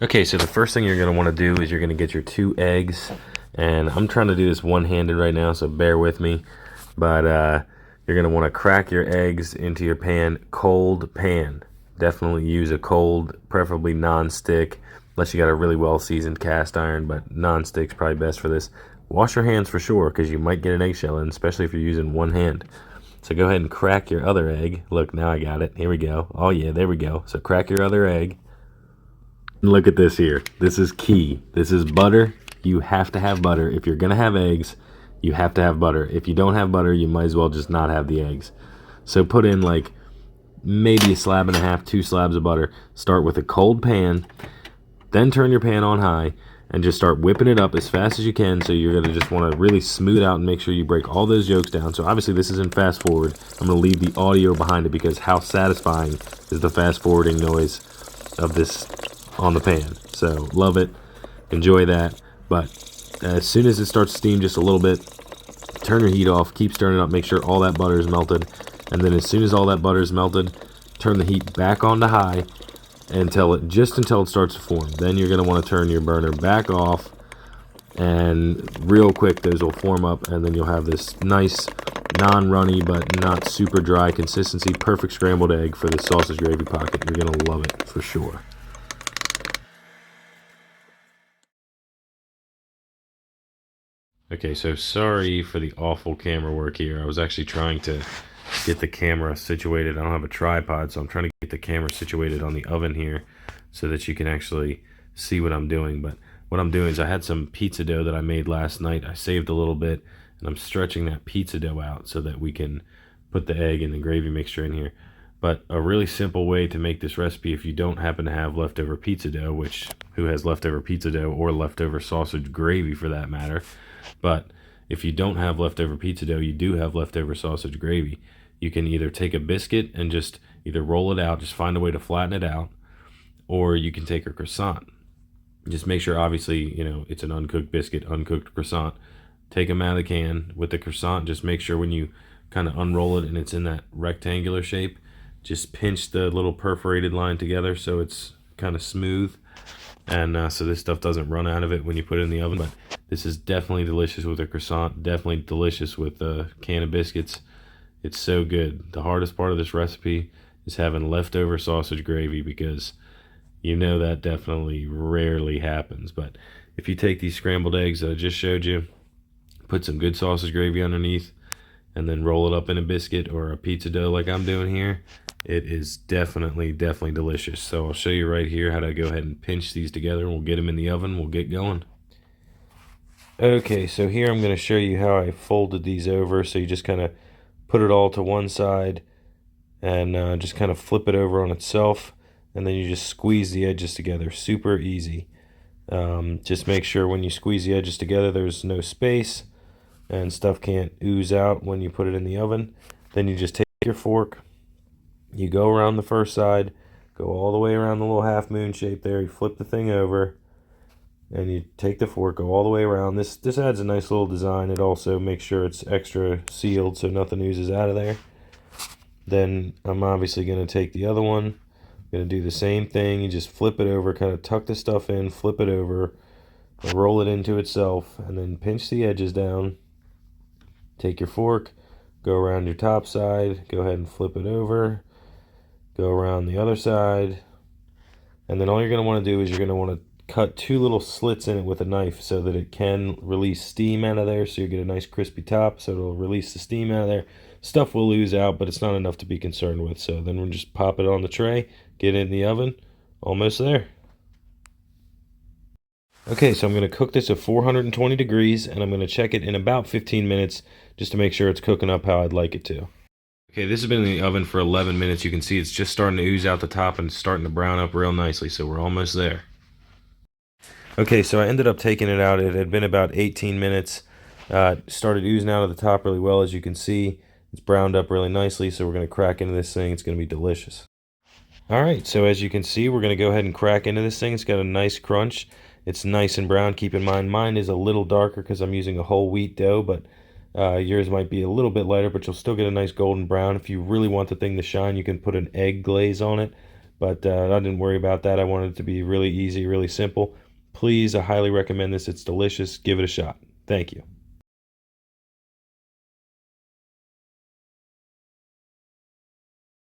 Okay, so the first thing you're going to want to do is you're going to get your 2 eggs, and I'm trying to do this one-handed right now, so bear with me. But you're going to want to crack your eggs into your pan, cold pan. Definitely use a cold, preferably non-stick, unless you got a really well-seasoned cast iron, but non-stick's probably best for this. Wash your hands for sure, because you might get an eggshell in, especially if you're using one hand. So go ahead and crack your other egg. Look, now I got it. Here we go. Oh yeah, there we go. So crack your other egg. Look at this here. This is key. This is butter. You have to have butter. If you're going to have eggs, you have to have butter. If you don't have butter, you might as well just not have the eggs. So put in like maybe a slab and a half, 2 slabs of butter. Start with a cold pan, then turn your pan on high and just start whipping it up as fast as you can. So you're going to just want to really smooth out and make sure you break all those yolks down. So obviously this isn't fast forward. I'm going to leave the audio behind it because how satisfying is the fast forwarding noise of this on the pan. So love it, enjoy that. But as soon as it starts to steam just a little bit, turn your heat off, keep stirring it up, make sure all that butter is melted, and then as soon as all that butter is melted, turn the heat back on to high until it starts to form. Then you're going to want to turn your burner back off, and real quick those will form up, and then you'll have this nice non-runny but not super dry consistency, perfect scrambled egg for the sausage gravy pocket. You're going to love it for sure. Okay, so sorry for the awful camera work here. I was actually trying to get the camera situated. I don't have a tripod, so I'm trying to get the camera situated on the oven here so that you can actually see what I'm doing. But what I'm doing is I had some pizza dough that I made last night. I saved a little bit, and I'm stretching that pizza dough out so that we can put the egg and the gravy mixture in here. But a really simple way to make this recipe, if you don't happen to have leftover pizza dough, which who has leftover pizza dough or leftover sausage gravy for that matter, but if you don't have leftover pizza dough, you do have leftover sausage gravy. You can either take a biscuit and just either roll it out, just find a way to flatten it out, or you can take a croissant. Just make sure, obviously, it's an uncooked biscuit, uncooked croissant. Take them out of the can. With the croissant, just make sure when you kind of unroll it and it's in that rectangular shape, just pinch the little perforated line together so it's kind of smooth. And so this stuff doesn't run out of it when you put it in the oven. But this is definitely delicious with a croissant, definitely delicious with a can of biscuits. It's so good. The hardest part of this recipe is having leftover sausage gravy, because that definitely rarely happens. But if you take these scrambled eggs that I just showed you, put some good sausage gravy underneath, and then roll it up in a biscuit or a pizza dough like I'm doing here, it is definitely delicious. So I'll show you right here how to go ahead and pinch these together, and we'll get them in the oven. We'll get going. Okay, so here I'm going to show you how I folded these over. So you just kind of put it all to one side and just kind of flip it over on itself, and then you just squeeze the edges together. Super easy. Just make sure when you squeeze the edges together there's no space and stuff can't ooze out when you put it in the oven. Then you just take your fork, you go around the first side, go all the way around the little half moon shape there, you flip the thing over, and you take the fork, go all the way around. This adds a nice little design. It also makes sure it's extra sealed so nothing oozes out of there. Then I'm obviously going to take the other one. I'm going to do the same thing. You just flip it over, kind of tuck the stuff in, flip it over, roll it into itself, and then pinch the edges down. Take your fork, go around your top side, go ahead and flip it over, go around the other side, and then all you're going to want to do is you're going to want to cut 2 little slits in it with a knife so that it can release steam out of there, so you get a nice crispy top, so it'll release the steam out of there. Stuff will ooze out, but it's not enough to be concerned with. So then we'll just pop it on the tray, get it in the oven. Almost there. Okay, so I'm going to cook this at 420 degrees, and I'm going to check it in about 15 minutes just to make sure it's cooking up how I'd like it to. Okay, this has been in the oven for 11 minutes. You can see it's just starting to ooze out the top and starting to brown up real nicely, so we're almost there. Okay, so I ended up taking it out. It had been about 18 minutes. Started oozing out of the top really well, as you can see. It's browned up really nicely, so we're going to crack into this thing. It's going to be delicious. Alright, so as you can see, we're going to go ahead and crack into this thing. It's got a nice crunch. It's nice and brown. Keep in mind, mine is a little darker because I'm using a whole wheat dough, but yours might be a little bit lighter, but you'll still get a nice golden brown. If you really want the thing to shine, you can put an egg glaze on it. but I didn't worry about that. I wanted it to be really easy, really simple. Please, I highly recommend this. It's delicious. Give it a shot. Thank you.